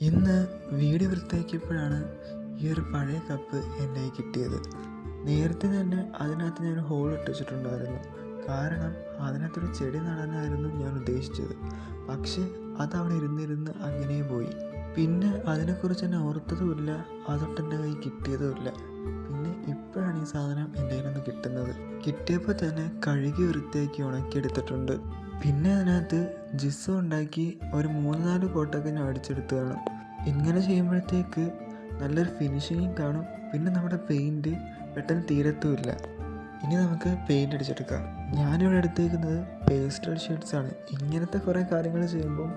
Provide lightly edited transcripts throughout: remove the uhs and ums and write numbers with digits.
ഇന്ന് വീട് വൃത്തിയാക്കിയപ്പോഴാണ് ഈ ഒരു പഴയ കപ്പ് എൻ്റെ കയ്യിൽ കിട്ടിയത്. നേരത്തെ തന്നെ അതിനകത്ത് ഞാൻ ഹോൾ ഇട്ട് വെച്ചിട്ടുണ്ടായിരുന്നു. കാരണം അതിനകത്തൊരു ചെടി നടാനായിരുന്നു ഞാൻ ഉദ്ദേശിച്ചത്. പക്ഷേ അതവിടെ ഇരുന്നിരുന്ന് അങ്ങനെ പോയി. പിന്നെ അതിനെക്കുറിച്ച് തന്നെ ഓർത്തതുമില്ല, അതൊട്ട് എൻ്റെ കയ്യിൽ കിട്ടിയതുമില്ല. പിന്നെ ഇപ്പോഴാണ് ഈ സാധനം എൻ്റെ കയ്യിൽ നിന്ന് കിട്ടുന്നത്. കിട്ടിയപ്പോൾ തന്നെ കഴുകി വൃത്തിയാക്കി ഉണക്കിയെടുത്തിട്ടുണ്ട്. പിന്നെ അതിനകത്ത് ജിസ്സും ഉണ്ടാക്കി ഒരു 3-4 കോട്ടൊക്കെ ഞാൻ അടിച്ചെടുത്ത് കാണും. ഇങ്ങനെ ചെയ്യുമ്പോഴത്തേക്ക് നല്ലൊരു ഫിനിഷിങ്ങും കാണും. പിന്നെ നമ്മുടെ പെയിൻറ്റ് പെട്ടെന്ന് തീരത്തുമില്ല. ഇനി നമുക്ക് പെയിൻറ്റ് അടിച്ചെടുക്കാം. ഞാനിവിടെ എടുത്തേക്കുന്നത് പേസ്റ്റൽ ഷെയ്ഡ്സാണ്. ഇങ്ങനത്തെ കുറേ കാര്യങ്ങൾ ചെയ്യുമ്പം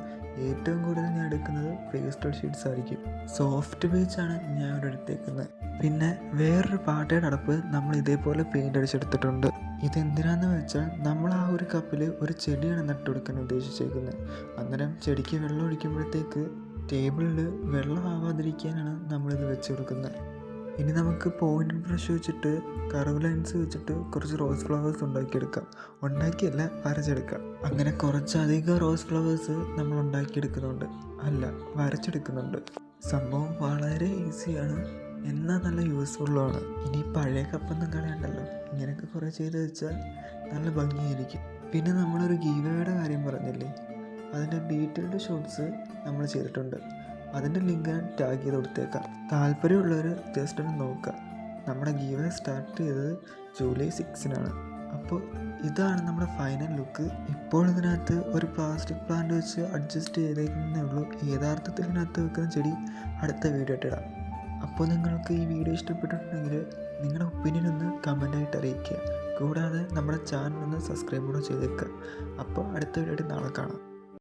ഏറ്റവും കൂടുതൽ ഞാൻ എടുക്കുന്നത് പേസ്റ്റൽ ഷെയ്ഡ്സ് ആയിരിക്കും. സോഫ്റ്റ് ബീച്ചാണ് ഞാൻ ഇവിടെ എടുത്തേക്കുന്നത്. പിന്നെ വേറൊരു പാട്ടയുടെ അടപ്പ് നമ്മൾ ഇതേപോലെ പെയിൻ്റ് അടിച്ചെടുത്തിട്ടുണ്ട്. ഇതെന്തിനാന്ന് വെച്ചാൽ നമ്മൾ ആ ഒരു കപ്പിൽ ഒരു ചെടിയാണ് നട്ടുകൊടുക്കാൻ ഉദ്ദേശിച്ചേക്കുന്നത്. അന്നേരം ചെടിക്ക് വെള്ളം ഒഴിക്കുമ്പോഴത്തേക്ക് ടേബിളിൽ വെള്ളം ആവാതിരിക്കാനാണ് നമ്മളിത് വെച്ച് കൊടുക്കുന്നത്. ഇനി നമുക്ക് പോയിൻ്റ് ബ്രഷ് വെച്ചിട്ട് കർവ് ലൈൻസ് വെച്ചിട്ട് കുറച്ച് റോസ് ഫ്ലവേഴ്സ് ഉണ്ടാക്കിയെടുക്കാം. ഉണ്ടാക്കിയല്ല, വരച്ചെടുക്കാം. അങ്ങനെ കുറച്ചധികം റോസ് ഫ്ലവേഴ്സ് നമ്മൾ ഉണ്ടാക്കിയെടുക്കുന്നുണ്ട്, അല്ല വരച്ചെടുക്കുന്നുണ്ട്. സംഭവം വളരെ ഈസിയാണ്, എന്നാൽ നല്ല യൂസ്ഫുള്ളുമാണ്. ഇനി പഴയ കപ്പൊന്നും കളയണ്ടല്ലോ, ഇങ്ങനെയൊക്കെ കുറേ ചെയ്ത് വെച്ചാൽ നല്ല ഭംഗിയായിരിക്കും. പിന്നെ നമ്മളൊരു ഗീവയുടെ കാര്യം പറഞ്ഞില്ലേ, അതിൻ്റെ ഡീറ്റെയിൽഡ് ഷോട്ട്സ് നമ്മൾ ചെയ്തിട്ടുണ്ട്. അതിൻ്റെ ലിങ്ക് ഞാൻ ടാഗ് ചെയ്ത് കൊടുത്തേക്കാം. താല്പര്യമുള്ളവർ ജസ്റ്റ് ഒന്ന് നോക്കുക. നമ്മുടെ ഗീവേ സ്റ്റാർട്ട് ചെയ്തത് ജൂലൈ 6-നാണ്. അപ്പോൾ ഇതാണ് നമ്മുടെ ഫൈനൽ ലുക്ക്. ഇപ്പോൾ ഇതിനകത്ത് ഒരു പ്ലാസ്റ്റിക് പ്ലാന്റ് വെച്ച് അഡ്ജസ്റ്റ് ചെയ്തേക്കുന്നേ ഉള്ളൂ. യഥാർത്ഥത്തിൽ ഇതിനകത്ത് വെക്കുന്ന ചെടി അടുത്ത വീഡിയോ ഇട്ടിടാം. അപ്പോൾ നിങ്ങൾക്ക് ഈ വീഡിയോ ഇഷ്ടപ്പെട്ടിട്ടുണ്ടെങ്കിൽ നിങ്ങളുടെ ഒപ്പീനിയൻ ഒന്ന് കമൻ്റായിട്ട് അറിയിക്കുക. കൂടാതെ നമ്മുടെ ചാനൽ ഒന്ന് സബ്സ്ക്രൈബ് കൂടെ ചെയ്തേക്കുക. അപ്പോൾ അടുത്ത വീഡിയോ നാളെ കാണാം.